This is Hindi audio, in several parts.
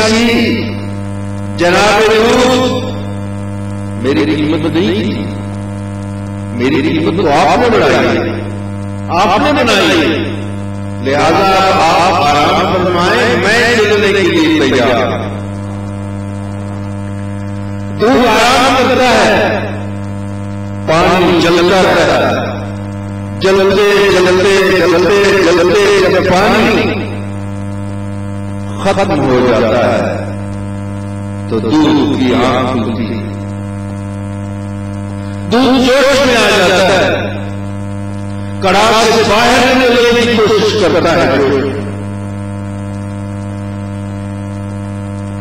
सी जनाब दूत मेरी कीमत नहीं, मेरी कीमत तो आपने बढ़ाई, आपने बनाई, लिहाजा आप आराम फरमाएं, मैं चलने के लिए तैयार। दूध आराम करता है, पानी जलता रहता है, जलते जलते जलते जलते जब पानी खत्म हो जाता है तो दूध की आंख खुलती है, दूध जोश में आ जाता है, कड़ाह से बाहर निकलने की कोशिश करता है।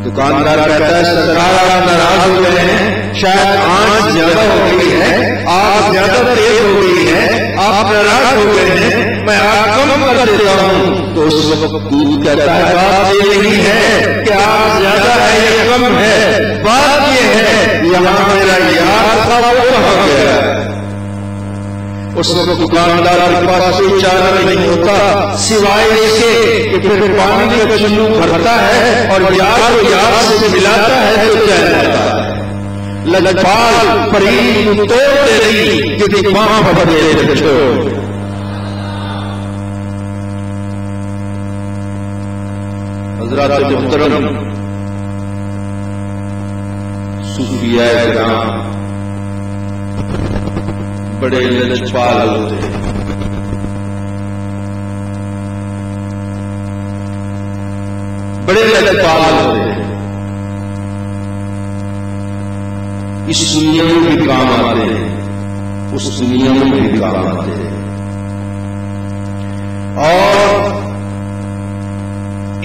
दुकानदार कहता है सरकार आप नाराज हो गए हैं, शायद आंच ज्यादा हो गई है, आग ज्यादा तेज हो गई है, आप नाराज हो गए हैं, मैं आग कम कर देता हूं। तो उस वक्त दूध कहता है बात ये नहीं है कि आग ज्यादा है या कम है, बात ये है यहां मेरा यार था वो कहां गया। उस वक्त दुकानदार के पास कोई चारा नहीं होता सिवाय इसके कि फिर पानी का चुल्लू भरता है और यार को यार से मिलाता है तो चैन आता है। लजपाल परीब तोड़ते रही कि मां बदले छोड़। हज़रात मुहतरम सूफिया किराम बड़े लजपाल होते हैं, बड़े लजपाल होते हैं, इस दुनिया में भी काम आते हैं, उस दुनिया में भी काम आते हैं। और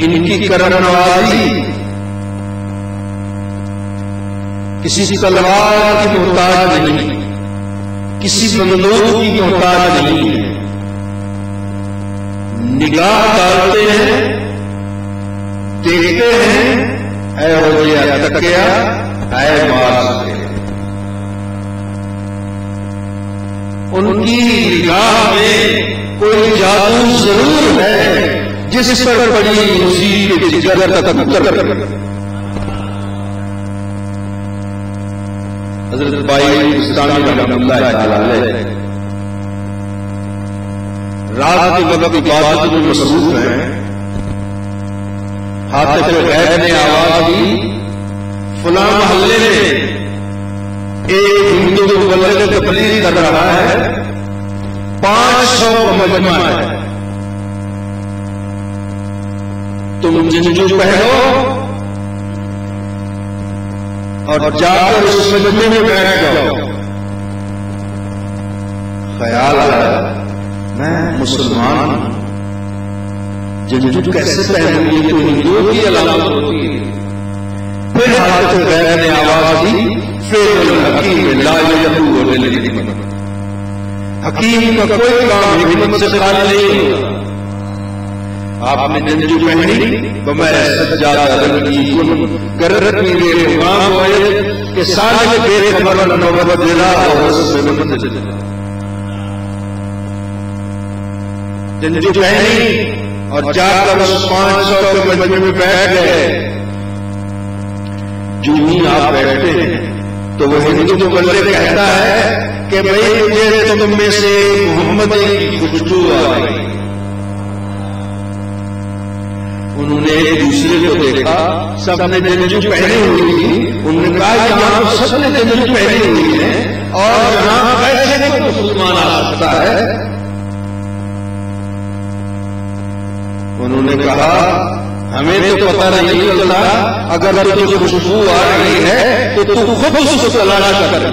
इनकी करनवाजी किसी तलवार की मोहताज नहीं, किसी बंदूक की मोहताज नहीं है। निगाह डालते हैं, देखते हैं, ऐ हो गया तकिया, ऐ मार। उनकी निगाह में कोई जादू जरूर है जिस पर बड़ी उसी के जिगर तक उतर। हज़रत भाई इस्लामी रहमतुल्लाह अलैह रात के वक्त इबादत में मसरूफ हैं। हातिफ गैब ने आवाज दी फलां मोहल्ले में एक हिंदू मुबल्लिग तबलीग कर रहा है, 500 का मजमा है, तुम जिंजू पहनो और जाकर उस मजमे में बैठ जाओ। ख्याल आया मैं मुसलमान हूं, जिंजू कैसे पहनूंगी, तो हिंदुओं की अलामत होती है। फिर हातिफ गैब ने आवाज दी हकीम ला यहू लिल हकीम का कोई काम हिम्मत से खाली नहीं होता। आपने जंजू पहनी तो मैं सज्जादा रंगी करत मेरे इमाम होए कि साले बेखबर नौबत जिला और उसमें मत जंजू पहनी और जाकर उस 500 के मजमे में बैठ गए। जो ही आप बैठते हैं तो वो हिंदू जो बल्ले कहता है कि भाई मुझे तुम में से मोहम्मद की खुशबू आ गई। उन्होंने एक दूसरे को देखा, सबने जंजू पहनी हुई थी। उन्होंने कहा यहाँ सबने जंजू पहनी हुई है और यहाँ कैसे कोई मुसलमान आ सकता है। उन्होंने कहा हमें तो पता नहीं चलता, अगर तुझे खुशबू आ रही है तो तू खुद उसको तलाश कर।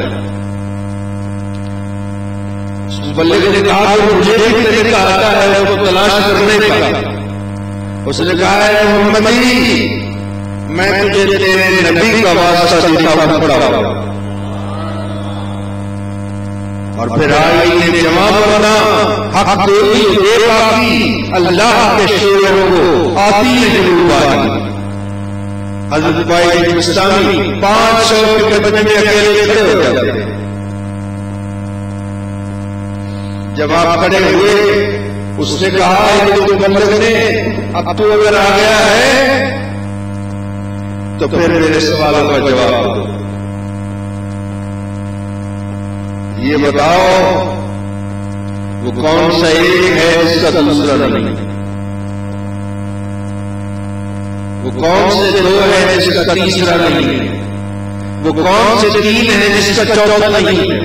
बल्ले ने कहा मुझे भी तरीका आता है वो तलाश करने का। उसने कहा है मोहम्मदी मैं तुझे तेरे नबी का वास्ता देता हूं पड़ा। और फिर आई ने जवाब बना हक दे बाकी अल्लाह के शेरों को आती है जरूर। हज़रत भाई इस्लामी 500 के बदले में अकेले खड़े हो जाते। जब आप खड़े हुए उसने कहा तो बंदे ने अब तो अगर आ गया है तो फिर मेरे सवालों का जवाब दो। ये बताओ वो कौन सा एक है जिसका दूसरा नहीं? वो कौन से दो है जिसका तीसरा नहीं है? वो कौन से तीन है जिसका चौथा नहीं है?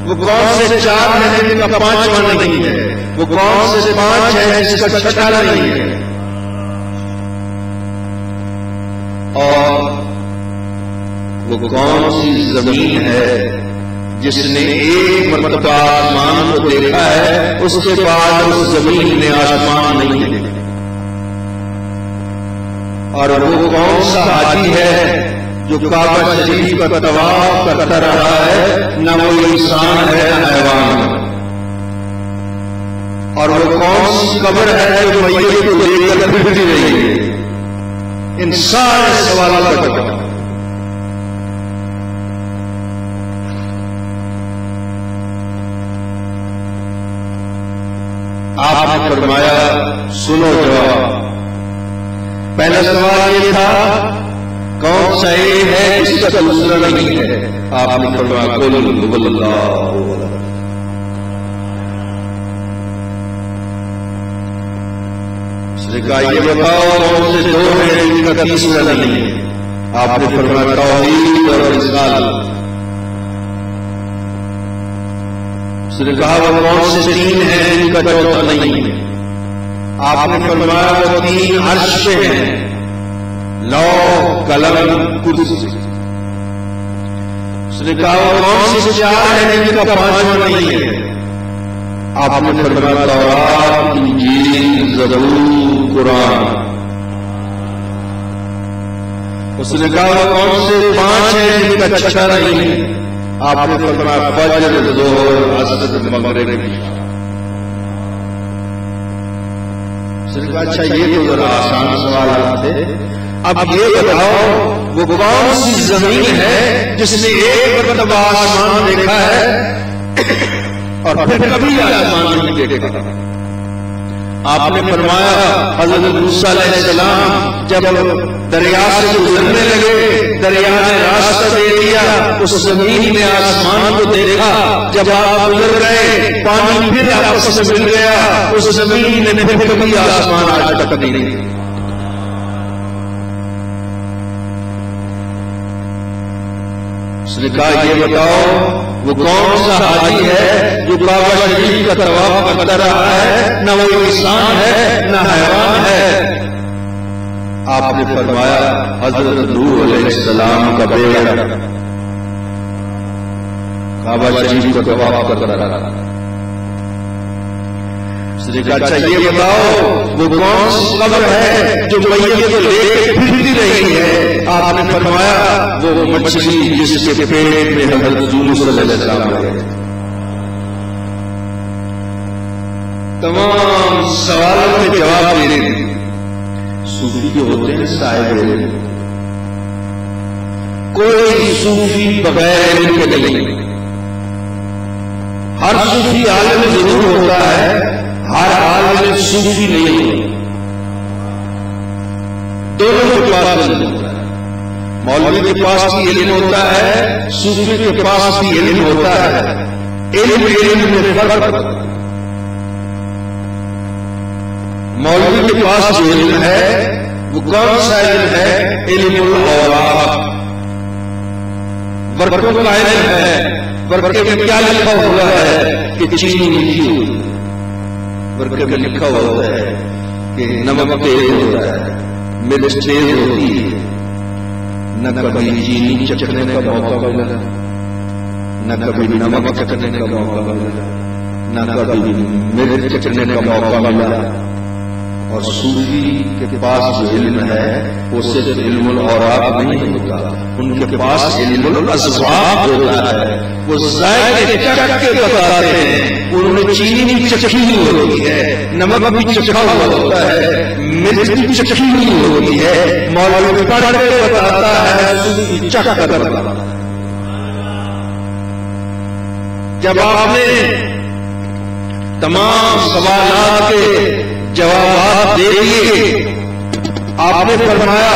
वो कौन से चार है जिसका पांचवा नहीं है? वो कौन से पांच है जिसका छठा नहीं है? और वो कौन सी जमीन है जिसने एक मरतबा आसमान को देखा है, उसके बाद उस जमीन ने आसमान नहीं देखा? और वो कौन सा हाजी है जो काबा शरीफ का तवाफ करता रहा है, न वो इंसान है न हैवान? और वो कौन सी कब्र है जो मैयत को लेकर फिरती रही है? इन सारे सवालों का जवाब आपने फरमाया, सुनो जवाब। पहला सवाल ये था कौन सा एक है जिसका दूसरा नहीं है? आपने फरमाया कुल हुवल्लाहु अहद। उसने कहा ये बताओ कौन से दो हैं जिनका तीसरा नहीं है? आपने फरमाया तौहीद और रिसालत। उसने कहा वो कौन से तीन हैं जिनका चौथा नहीं है? आपने फरमाया वो तीन अर्श पे हैं, लौह कलम कुर्सी। उसने कहा वो कौन से चार हैं जिनका पांचवा नहीं है? आपने फरमाया तौरात, इंजील, ज़बूर, कुरान। उसने कहा वो कौन से पांच हैं जिनका छठा नहीं है? आपने फरमाया फज्र, ज़ोहर, असर, मगरिब, इशा। उसने कहा अच्छा ये तो जरा आसान सवाल थे, अब ये बताओ वो कौन सी जमीन है जिसने एक मरतबा आसमान देखा है और फिर कभी आसमान नहीं देखा? आपने फरमाया हज़रत मूसा अलैहिस्सलाम जब दरिया से गुजरने लगे, दरिया ने रास्ता दे दिया, उस जमीन ने आसमान को देखा। जब आप गुजर गए, पानी फिर आपस में मिल गया, उस जमीन ने फिर कभी आसमान आज तक नहीं देखा। उसने कहा ये बताओ वो कौन सा हाजी है जो काबा शरीफ का तवाफ करता रहा है, न वो इंसान है न हैवान है? आपने फरमाया हजरत नूह अलैहिस्सलाम का बेटा काबा शरीफ का तवाफ करता रहा। उसने कहा अच्छा ये बताओ वो कौन सी कब्र है जो मैयत को लेकर फिरती रही है? आपने फरमाया वो मछली जिसके पेट में हज़रत यूनुस अलैहिस्सलाम है। तमाम सवालों के जवाब दे रहे हैं। सूफी जो होते हैं साहिब इल्म, कोई सूफी बगैर इल्म के नहीं। हर सूफी आलिम जरूर होता है, हर आलिम सूफी नहीं होता। दोनों के पास इल्म होता है। मौलवी के पास भी इल्म होता है, सूफी के पास भी इल्म होता है। इल्म में फर्क। मौलवी के पास जो इल्म है वो कौन सा इल्म है? इल्मुल औराक़, वर्कों का इल्म है। वर्के में क्या लिखा हुआ है कि चीनी मीठी हुई? वर्के में लिखा हुआ है कि नमक तेज होता है, मिर्च तेज होती है। न कभी चीनी चखने का मौका मिला, न कभी नमक चखने का मौका मिला, न कभी मिर्च चखने का मौका मिला। और सूफी के पास जो इल्म है वो सिर्फ इल्मुल औराक़ नहीं होता, उनके पास इल्मुल अस्बाब होता है। वो ज़ायक़े चख के बताते हैं। उन्होंने चीनी भी चखी हुई होती है, नमक भी चखा हुआ होता है, मिर्च भी चखी हुई होती है। मौलवी पढ़ के बताता है, सूफी चख कर बताता है। जब आपने तमाम सवालात के जवाब दे दिए आपने फरमाया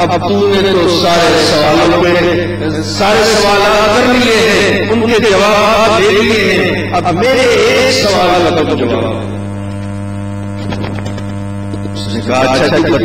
अब तूने तो सारे सवाल कर लिए हैं, उनके जवाब दे लिए हैं, अब मेरे एक सवाल का जवाब। उसने कहा अच्छा